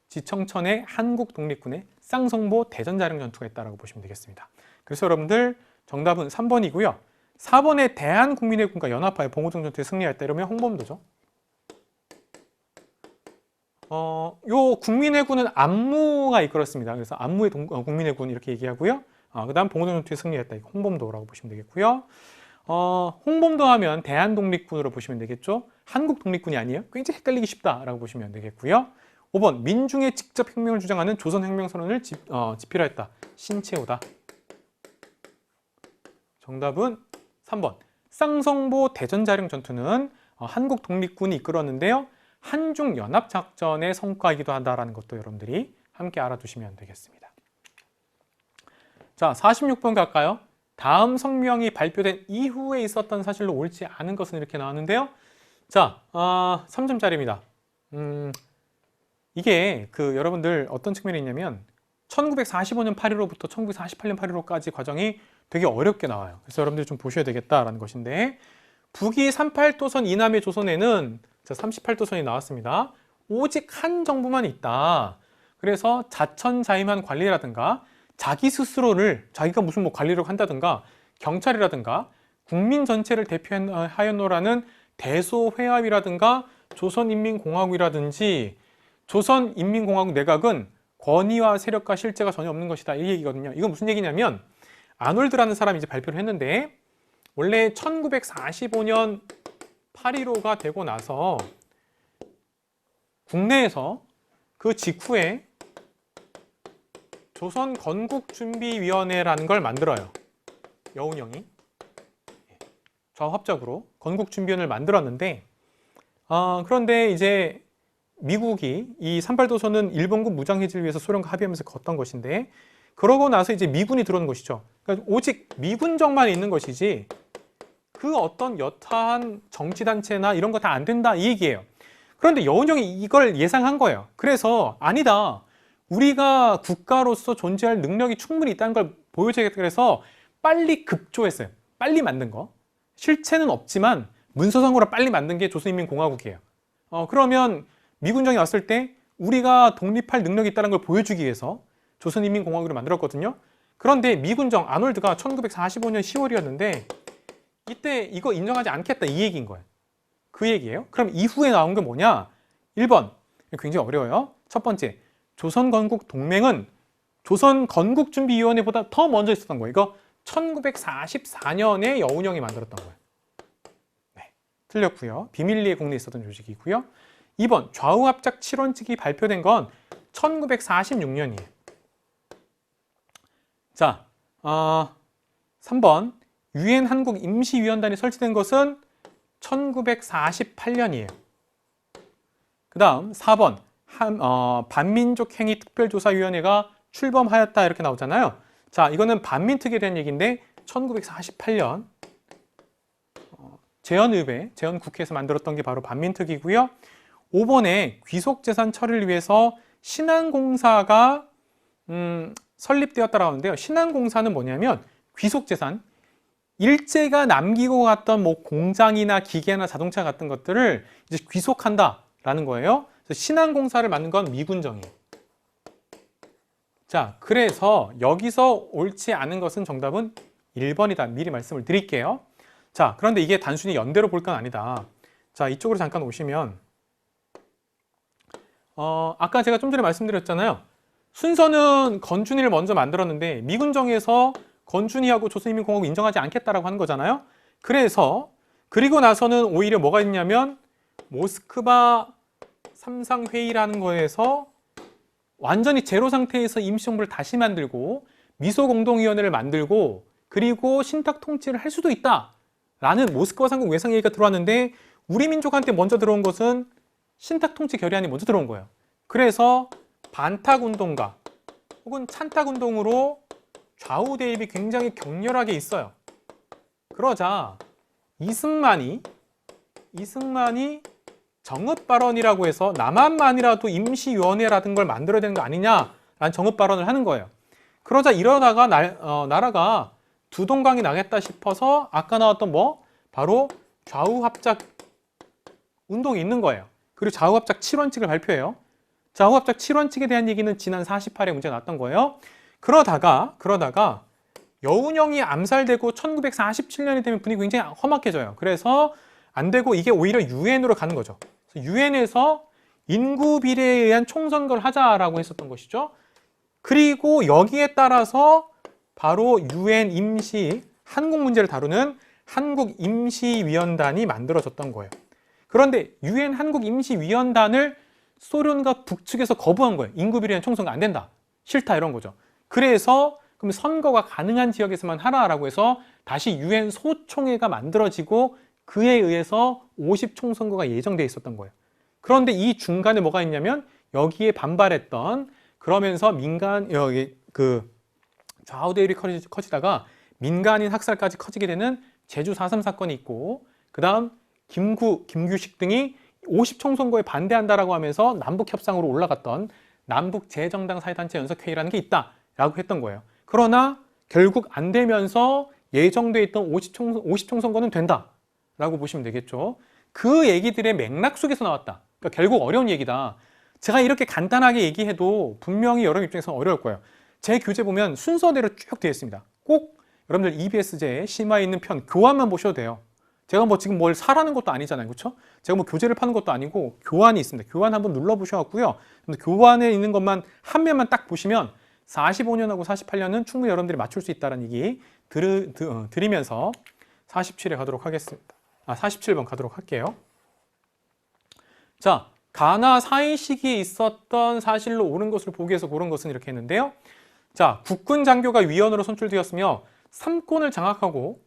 지청천의 한국 독립군의 쌍성보 대전자령전투가 있다고 보시면 되겠습니다. 그래서 여러분들 정답은 3번이고요. 4번에 대한국민회군과 연합하여 봉오동 전투에 승리했다 이러면 홍범도죠. 요 국민회군은 안무가 이끌었습니다. 그래서 안무의 국민회군 이렇게 얘기하고요. 그 다음 봉오동 전투에 승리했다. 이거 홍범도라고 보시면 되겠고요. 홍범도 하면 대한독립군으로 보시면 되겠죠. 한국 독립군이 아니에요. 굉장히 헷갈리기 쉽다라고 보시면 되겠고요. 5번 민중의 직접 혁명을 주장하는 조선혁명선언을 집필하였다. 신채호다. 정답은 3번 쌍성보 대전자령전투는 한국 독립군이 이끌었는데요. 한중연합작전의 성과이기도 한다는 것도 여러분들이 함께 알아두시면 되겠습니다. 자, 46번 갈까요? 다음 성명이 발표된 이후에 있었던 사실로 옳지 않은 것은 이렇게 나왔는데요. 자, 3점짜리입니다. 이게 여러분들 어떤 측면이 있냐면 1945년 8.15부터 1948년 8.15까지 과정이 되게 어렵게 나와요. 그래서 여러분들이 좀 보셔야 되겠다라는 것인데, 북위 38도선 이남의 조선에는 38도선이 나왔습니다. 오직 한 정부만 있다. 그래서 자천자임한 관리라든가 자기 스스로를 자기가 무슨 뭐 관리를 한다든가 경찰이라든가 국민 전체를 대표하였노라는 대소회합이라든가 조선인민공화국이라든지 조선인민공화국 내각은 권위와 세력과 실제가 전혀 없는 것이다. 이 얘기거든요. 이건 무슨 얘기냐면 아놀드라는 사람이 이제 발표를 했는데, 원래 1945년 8.15가 되고 나서 국내에서 그 직후에 조선건국준비위원회라는 걸 만들어요. 여운형이 좌합적으로 건국준비위원회를 만들었는데, 그런데 이제 미국이 이 38도선은 일본군 무장해제를 위해서 소련과 합의하면서 걷던 것인데, 그러고 나서 이제 미군이 들어오는 것이죠. 그러니까 오직 미군정만 있는 것이지 그 어떤 여타한 정치단체나 이런 거 다 안 된다 이 얘기예요. 그런데 여운형이 이걸 예상한 거예요. 그래서 아니다. 우리가 국가로서 존재할 능력이 충분히 있다는 걸 보여줘야겠다. 그래서 빨리 급조했어요. 빨리 만든 거. 실체는 없지만 문서상으로 빨리 만든 게 조선인민공화국이에요. 그러면 미군정이 왔을 때 우리가 독립할 능력이 있다는 걸 보여주기 위해서 조선인민공화국을 만들었거든요. 그런데 미군정 아놀드가 1945년 10월이었는데 이때 이거 인정하지 않겠다 이 얘기인 거예요. 그 얘기예요. 그럼 이후에 나온 게 뭐냐? 1번 굉장히 어려워요. 첫 번째, 조선건국동맹은 조선건국준비위원회보다 더 먼저 있었던 거예요. 이거 1944년에 여운형이 만들었던 거예요. 네, 틀렸고요. 비밀리에 국내에 있었던 조직이고요. 2번, 좌우합작 7원칙이 발표된 건 1946년이에요. 자, 3번, 유엔 한국 임시위원단이 설치된 것은 1948년이에요. 그 다음 4번, 반민족행위 특별조사위원회가 출범하였다 이렇게 나오잖아요. 자, 이거는 반민특위에 대한 얘기인데 1948년 재헌의회, 재헌국회에서 만들었던 게 바로 반민특위고요. 5번에 귀속재산 처리를 위해서 신한공사가 설립되었다라고 하는데요. 신한공사는 뭐냐면 귀속재산, 일제가 남기고 갔던 뭐 공장이나 기계나 자동차 같은 것들을 이제 귀속한다라는 거예요. 그래서 신한공사를 만든 건 미군정이에요. 자, 그래서 여기서 옳지 않은 것은 정답은 1번이다. 미리 말씀을 드릴게요. 자, 그런데 이게 단순히 연대로 볼 건 아니다. 자, 이쪽으로 잠깐 오시면 아까 제가 좀 전에 말씀드렸잖아요. 순서는 건준이를 먼저 만들었는데 미군정에서 건준이하고 조선인민공화국 인정하지 않겠다라고 하는 거잖아요. 그래서 그리고 나서는 오히려 뭐가 있냐면 모스크바 삼상회의라는 거에서 완전히 제로 상태에서 임시정부를 다시 만들고 미소공동위원회를 만들고 그리고 신탁 통치를 할 수도 있다라는 모스크바 상국 외상 얘기가 들어왔는데 우리 민족한테 먼저 들어온 것은 신탁 통치 결의안이 먼저 들어온 거예요. 그래서 반탁운동가 혹은 찬탁운동으로 좌우 대립이 굉장히 격렬하게 있어요. 그러자 이승만이 정읍 발언이라고 해서 남한만이라도 임시위원회라든 걸 만들어야 되는 거 아니냐라는 정읍 발언을 하는 거예요. 그러자 이러다가 나라가 두 동강이 나겠다 싶어서 아까 나왔던 바로 좌우합작 운동이 있는 거예요. 그리고 좌우합작 7원칙을 발표해요. 좌우합작 7원칙에 대한 얘기는 지난 48회 문제가 나왔던 거예요. 그러다가 여운형이 암살되고 1947년이 되면 분위기 굉장히 험악해져요. 그래서 안 되고 이게 오히려 유엔으로 가는 거죠. 유엔에서 인구 비례에 의한 총선거를 하자라고 했었던 것이죠. 그리고 여기에 따라서 바로 유엔 임시 한국 문제를 다루는 한국임시위원단이 만들어졌던 거예요. 그런데 유엔 한국임시위원단을 소련과 북측에서 거부한 거예요. 인구 비례한 총선거 안 된다. 싫다 이런 거죠. 그래서 그럼 선거가 가능한 지역에서만 하라라고 해서 다시 유엔 소총회가 만들어지고 그에 의해서 50총선거가 예정돼 있었던 거예요. 그런데 이 중간에 뭐가 있냐면 여기에 반발했던 그러면서 좌우 대립이 커지다가 민간인 학살까지 커지게 되는 제주 4.3 사건이 있고 그 다음 김규식 등이 50총선거에 반대한다라고 하면서 남북협상으로 올라갔던 남북재정당 사회단체 연석회의라는 게 있다라고 했던 거예요. 그러나 결국 안 되면서 예정돼 있던 50총선거는 된다라고 보시면 되겠죠. 그 얘기들의 맥락 속에서 나왔다. 그러니까 결국 어려운 얘기다. 제가 이렇게 간단하게 얘기해도 분명히 여러분 입장에서 어려울 거예요. 제 교재 보면 순서대로 쭉 되어 있습니다. 꼭 여러분들 EBS제 심화에 있는 편 교환만 보셔도 돼요. 제가 지금 뭘 사라는 것도 아니잖아요. 그렇죠? 제가 교재를 파는 것도 아니고 교환이 있습니다. 교환 한번 눌러보셔갖고요. 교환에 있는 것만 한 면만 딱 보시면 45년하고 48년은 충분히 여러분들이 맞출 수 있다는 얘기 드리면서 47회 가도록 하겠습니다. 47번 가도록 할게요. 자, 가나 사이 시기에 있었던 사실로 옳은 것을 보기 위해서 고른 것은 이렇게 했는데요. 자, 국군 장교가 위원으로 선출되었으며 3권을 장악하고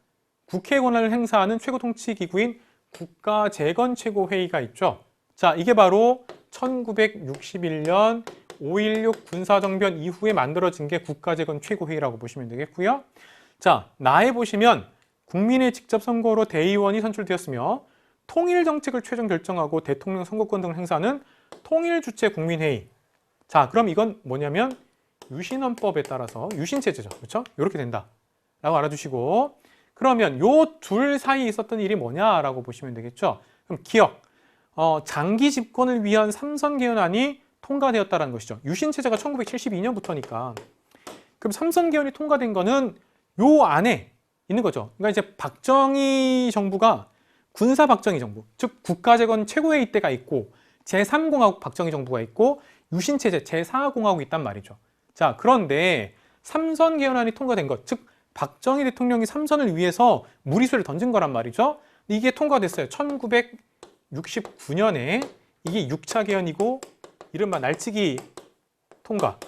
국회 권한을 행사하는 최고 통치 기구인 국가재건최고회의가 있죠. 자, 이게 바로 1961년 5.16 군사정변 이후에 만들어진 게 국가재건최고회의라고 보시면 되겠고요. 자, 나에 보시면 국민의 직접 선거로 대의원이 선출되었으며 통일정책을 최종 결정하고 대통령 선거권 등을 행사하는 통일주체 국민회의. 자, 그럼 이건 뭐냐면 유신헌법에 따라서 유신체제죠. 그렇죠? 이렇게 된다 라고 알아두시고, 그러면 요 둘 사이에 있었던 일이 뭐냐라고 보시면 되겠죠. 그럼 기억, 장기 집권을 위한 삼선개헌안이 통과되었다는 것이죠. 유신체제가 1972년부터니까 그럼 삼선개헌이 통과된 거는 요 안에 있는 거죠. 그러니까 이제 박정희 정부가 군사 박정희 정부, 즉 국가재건 최고회의 때가 있고 제3공화국 박정희 정부가 있고 유신체제 제4공화국이 있단 말이죠. 자, 그런데 삼선개헌안이 통과된 것, 즉 박정희 대통령이 삼선을 위해서 무리수를 던진 거란 말이죠. 이게 통과됐어요. 1969년에 이게 6차 개헌이고 이른바 날치기 통과,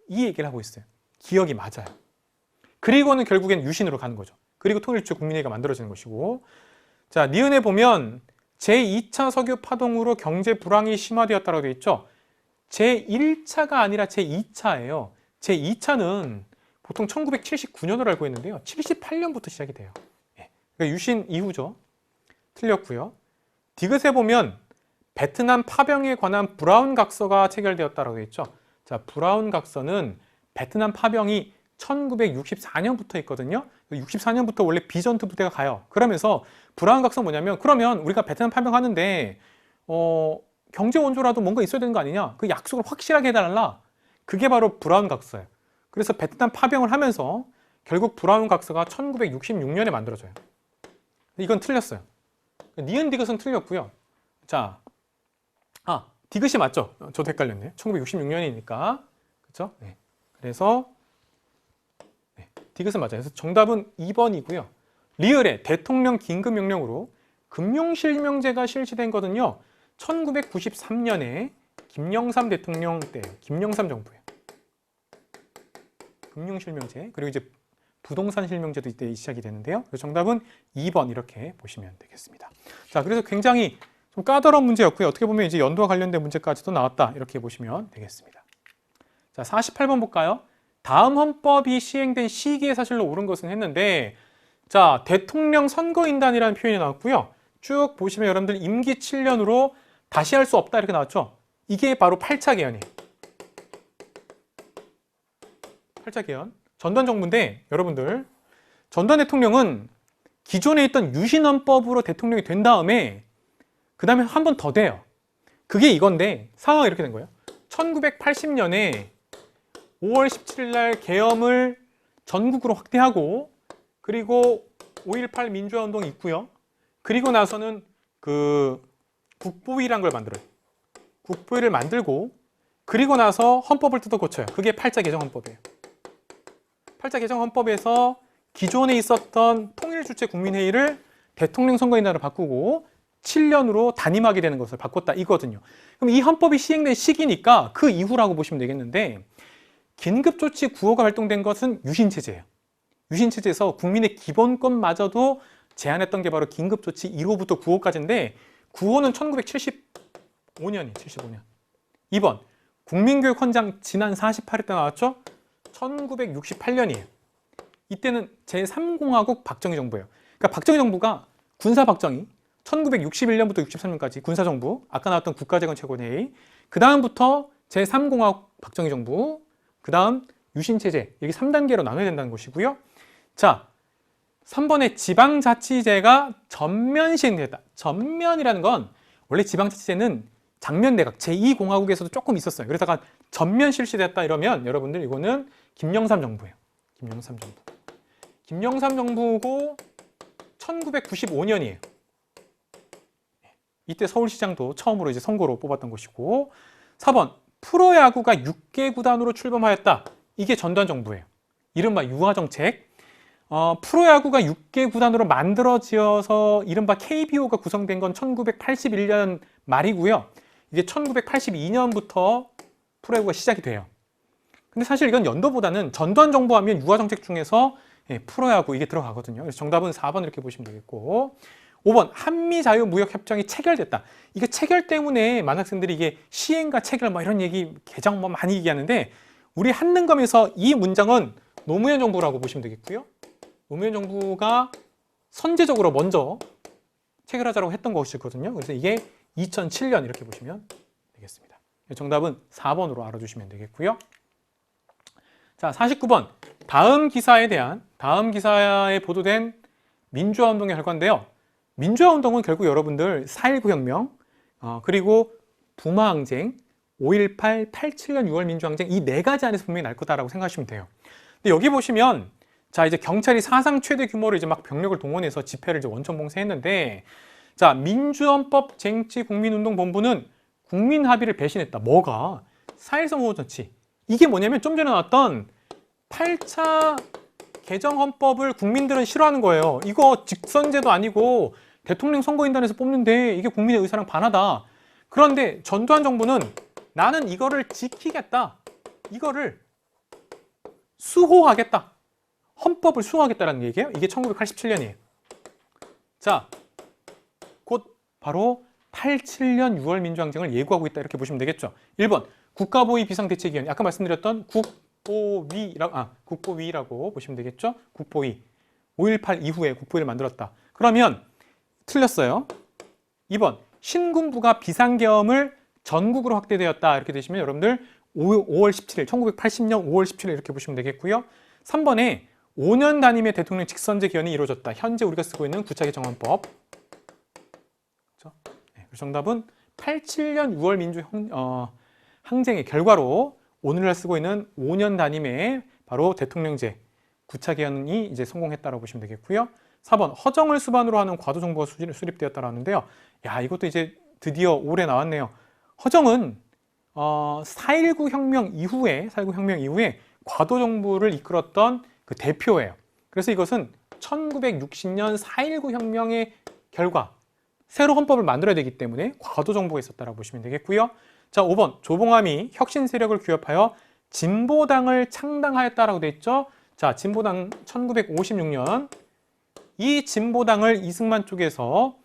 이 얘기를 하고 있어요. 기억이 맞아요. 그리고는 결국엔 유신으로 가는 거죠. 그리고 통일주 국민회의가 만들어지는 것이고, 자, 니은에 보면 제2차 석유 파동으로 경제 불황이 심화되었다고 되어 있죠. 제1차가 아니라 제2차예요. 제2차는 보통 1979년으로 알고 있는데요. 78년부터 시작이 돼요. 그러니까 유신 이후죠. 틀렸고요. 디귿에 보면 베트남 파병에 관한 브라운 각서가 체결되었다라고 되어 있죠. 자, 브라운 각서는 베트남 파병이 1964년부터 있거든요. 64년부터 원래 비전투 부대가 가요. 그러면서 브라운 각서 뭐냐면, 그러면 우리가 베트남 파병하는데 경제 원조라도 뭔가 있어야 되는 거 아니냐? 그 약속을 확실하게 해달라. 그게 바로 브라운 각서예요. 그래서 베트남 파병을 하면서 결국 브라운 각서가 1966년에 만들어져요. 이건 틀렸어요. 니은 디귿은 틀렸고요. 자, 디귿이 맞죠? 저도 헷갈렸네요. 1966년이니까. 그렇죠? 네. 그래서 디귿은 맞아요. 그래서 정답은 2번이고요. 리을에 대통령 긴급명령으로 금융실명제가 실시된 거는요. 1993년에 김영삼 대통령 때, 김영삼 정부예요. 금융실명제, 그리고 이제 부동산 실명제도 이때 시작이 되는데요. 그래서 정답은 2번 이렇게 보시면 되겠습니다. 자, 그래서 굉장히 좀 까다로운 문제였고요. 어떻게 보면 이제 연도와 관련된 문제까지도 나왔다 이렇게 보시면 되겠습니다. 자, 48번 볼까요? 다음 헌법이 시행된 시기에 사실로 옳은 것은 했는데, 자, 대통령 선거인단이라는 표현이 나왔고요. 쭉 보시면 여러분들 임기 7년으로 다시 할 수 없다 이렇게 나왔죠. 이게 바로 8차 개헌이에요. 8차 개헌. 전두환 정부인데 여러분들, 전두환 대통령은 기존에 있던 유신헌법으로 대통령이 된 다음에 그 다음에 한 번 더 돼요. 그게 이건데 상황이 이렇게 된 거예요. 1980년에 5월 17일 날 계엄을 전국으로 확대하고, 그리고 5.18 민주화운동이 있고요. 그리고 나서는 그 국보위라는 걸 만들어요. 국보위를 만들고, 그리고 나서 헌법을 뜯어 고쳐요. 그게 8차 개정 헌법이에요. 8차 개정 헌법에서 기존에 있었던 통일주체 국민회의를 대통령 선거인단으로 바꾸고 7년으로 단임하게 되는 것을 바꿨다 이거든요. 그럼 이 헌법이 시행된 시기니까 그 이후라고 보시면 되겠는데, 긴급조치 구호가 발동된 것은 유신체제예요. 유신체제에서 국민의 기본권마저도 제한했던 게 바로 긴급조치 1호부터 9호까지인데, 9호는 1975년이 75년. 2번 국민교육헌장 지난 48회 때 나왔죠? 1968년이에요. 이때는 제3공화국 박정희 정부예요. 그러니까 박정희 정부가 군사박정희 1961년부터 63년까지 군사정부, 아까 나왔던 국가재건최고회의, 그 다음부터 제3공화국 박정희 정부, 그 다음 유신체제, 여기 3단계로 나눠야 된다는 것이고요. 자, 3번에 지방자치제가 전면 시행됐다. 전면이라는 건 원래 지방자치제는 장면내각 제2공화국에서도 조금 있었어요. 그래서 전면 실시됐다 이러면 여러분들 이거는 김영삼 정부예요. 김영삼 정부. 김영삼 정부고 1995년이에요. 이때 서울시장도 처음으로 이제 선거로 뽑았던 것이고, 4번 프로야구가 6개 구단으로 출범하였다. 이게 전두환 정부예요. 이른바 유화정책. 프로야구가 6개 구단으로 만들어지어서 이른바 KBO가 구성된 건 1981년 말이고요. 이게 1982년부터 프로야구가 시작이 돼요. 근데 사실 이건 연도보다는 전두환 정부 하면 유화정책 중에서 프로야구 이게 들어가거든요. 그래서 정답은 4번 이렇게 보시면 되겠고, 5번 한미자유무역협정이 체결됐다. 이게 체결 때문에 많은 학생들이 이게 시행과 체결 뭐 이런 얘기 개정 뭐 많이 얘기하는데, 우리 한능검에서 이 문장은 노무현 정부라고 보시면 되겠고요. 노무현 정부가 선제적으로 먼저 체결하자고 했던 것이거든요. 그래서 이게 2007년 이렇게 보시면 되겠습니다. 정답은 4번으로 알아주시면 되겠고요. 자, 49번 다음 기사에 보도된 민주화운동의 결과인데요. 민주화운동은 결국 여러분들 4.19 혁명, 그리고 부마항쟁, 5.18, 87년 6월 민주항쟁 이 네 가지 안에서 분명히 날 거다라고 생각하시면 돼요. 근데 여기 보시면, 자, 이제 경찰이 사상 최대 규모로 이제 막 병력을 동원해서 집회를 이제 원천 봉쇄했는데, 자, 민주헌법 쟁취국민운동본부는 국민 합의를 배신했다. 뭐가? 4.13 5.15 이게 뭐냐면 좀 전에 나왔던 8차 개정 헌법을 국민들은 싫어하는 거예요. 이거 직선제도 아니고 대통령 선거인단에서 뽑는데 이게 국민의 의사랑 반하다. 그런데 전두환 정부는 나는 이거를 지키겠다. 이거를 수호하겠다. 헌법을 수호하겠다라는 얘기예요. 이게 1987년이에요. 자, 곧 바로 87년 6월 민주항쟁을 예고하고 있다 이렇게 보시면 되겠죠. 1번 국가보위 비상대책위원회, 아까 말씀드렸던 국보위라고 보시면 되겠죠. 국보위 5.18 이후에 국보위를 만들었다. 그러면 틀렸어요. 2번 신군부가 비상계엄을 전국으로 확대되었다. 이렇게 되시면 여러분들 5월 17일 1980년 5월 17일 이렇게 보시면 되겠고요. 3번에 5년 단임의 대통령 직선제 개헌이 이루어졌다. 현재 우리가 쓰고 있는 구차개정헌법. 그렇죠? 네, 정답은 87년 6월 민주 항쟁의 결과로 오늘날 쓰고 있는 5년 단임의 바로 대통령제 구차개헌이 이제 성공했다고 보시면 되겠고요. 4번 허정을 수반으로 하는 과도정부가 수립되었다라는데요. 야, 이것도 이제 드디어 올해 나왔네요. 허정은 4.19 혁명 이후에 과도정부를 이끌었던 그 대표예요. 그래서 이것은 1960년 4.19 혁명의 결과, 새로 헌법을 만들어야 되기 때문에 과도정부가 있었다고 보시면 되겠고요. 자, 5번 조봉암이 혁신 세력을 규합하여 진보당을 창당하였다라고 돼 있죠. 자, 진보당 1956년 이 진보당을 이승만 쪽에서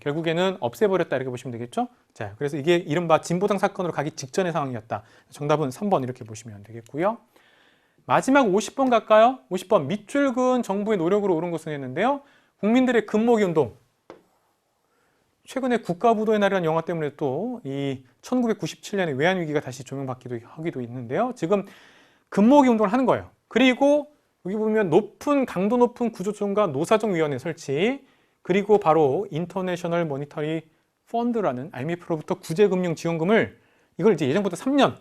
결국에는 없애버렸다 이렇게 보시면 되겠죠. 자, 그래서 이게 이른바 진보당 사건으로 가기 직전의 상황이었다. 정답은 3번 이렇게 보시면 되겠고요. 마지막 50번 갈까요? 50번 밑줄 그은 정부의 노력으로 옳은 것은 했는데요. 국민들의 금모기 운동. 최근에 국가부도의 날이라는 영화 때문에 또 이 1997년에 외환위기가 다시 조명받기도 하기도 있는데요. 지금 금모기 운동을 하는 거예요. 그리고 여기 보면 강도 높은 구조조정과 노사정위원회 설치, 그리고 바로 인터내셔널 모니터리 펀드라는 IMF로부터 구제금융지원금을 이걸 이제 예정보다 3년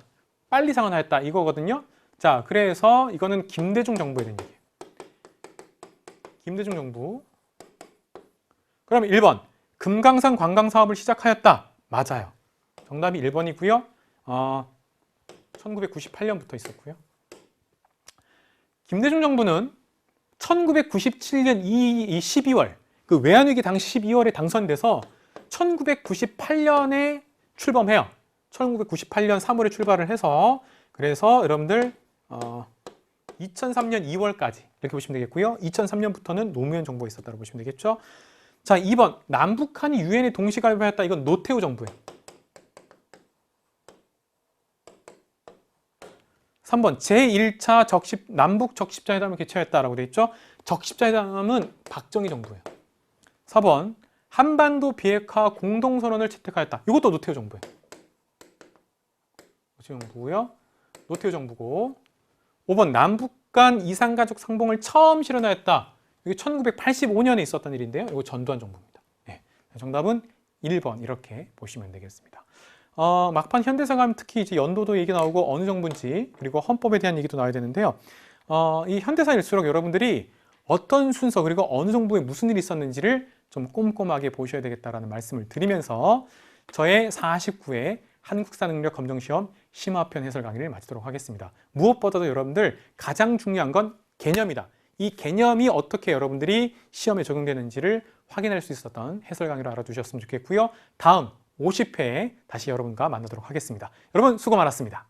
빨리 상환하였다 이거거든요. 자, 그래서 이거는 김대중 정부에 대한 얘기예요. 김대중 정부. 그럼 1번 금강산 관광 사업을 시작하였다. 맞아요. 정답이 1번이고요. 1998년부터 있었고요. 김대중 정부는 1997년 12월 그 외환위기 당시 12월에 당선돼서 1998년에 출범해요. 1998년 3월에 출발을 해서 그래서 여러분들 2003년 2월까지 이렇게 보시면 되겠고요. 2003년부터는 노무현 정부가 있었다고 보시면 되겠죠. 자, 2번 남북한이 유엔에 동시 가입하였다. 이건 노태우 정부예요. 3번 제1차 남북 적십자회담을 개최했다라고 되어 있죠. 적십자회담은 박정희 정부예요. 4번 한반도 비핵화 공동선언을 채택하였다. 이것도 노태우 정부예요. 노태우 정부고요. 노태우 정부고. 5번 남북 간 이산가족 상봉을 처음 실현하였다. 이게 1985년에 있었던 일인데요. 이거 전두환 정부입니다. 네. 정답은 1번 이렇게 보시면 되겠습니다. 막판 현대사가 하면 특히 이제 연도도 얘기 나오고 어느 정부인지 그리고 헌법에 대한 얘기도 나와야 되는데요. 이 현대사일수록 여러분들이 어떤 순서 그리고 어느 정부에 무슨 일이 있었는지를 좀 꼼꼼하게 보셔야 되겠다라는 말씀을 드리면서 저의 49회 한국사 능력 검정시험 심화편 해설 강의를 마치도록 하겠습니다. 무엇보다도 여러분들 가장 중요한 건 개념이다. 이 개념이 어떻게 여러분들이 시험에 적용되는지를 확인할 수 있었던 해설 강의를 알아두셨으면 좋겠고요. 다음 50회에 다시 여러분과 만나도록 하겠습니다. 여러분 수고 많았습니다.